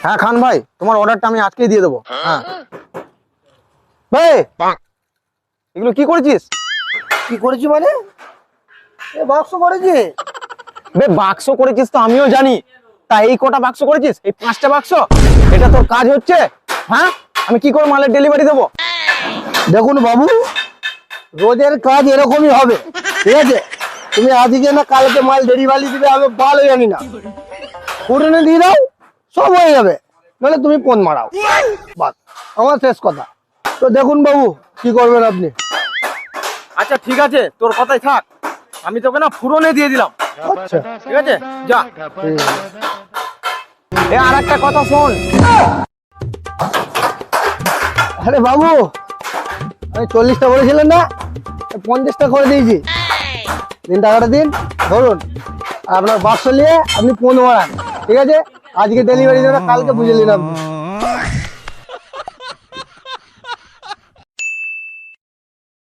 হ্যাঁ খান ভাই, তোমার অর্ডারটা আমি আজকেই দিয়ে দেবো। হ্যাঁ ভাই, এগুলো কি করেছিস? কি করেছি মানে? এ বাক্স করেছি। বে বাক্স করেছিস তো আমিও জানি, তা এই কটা বাক্স করেছিস? এই 5টা বাক্স? এটা তোর কাজ হচ্ছে? হ্যাঁ, আমি কি করে মালের ডেলিভারি দেবো? দেখুন বাবু, রোজের কাজ এরকমই হবে, ঠিক আছে? তুমি আজকে না কালকে মাল ডেলিভারি দিবে, আমি ভালো জানি না। পুরনো দিয়ে দাও, সব হয়ে যাবে। নাহলে তুমি ফোন মারাও, বাস আমার শেষ কথা। তো দেখুন বাবু, কি করবেন আপনি? আচ্ছা ঠিক আছে, তোর কথাই থাক, আমি তোকে না ফুরনে দিয়ে দিলাম। আচ্ছা ঠিক আছে, যা। ঠিক আছে। এ আর একটা কথা শোন, আরে বাবু, আমি 40টা বলেছিলেন না, 50টা করে দিয়েছি। দিন, টাকাটা দিন, ধরুন। আর আপনার বাক্স নিয়ে আপনি ফোন মারান, ঠিক আছে? আজকে ডেলিভারি দেবে, কালকে বুঝে নিন আপনি।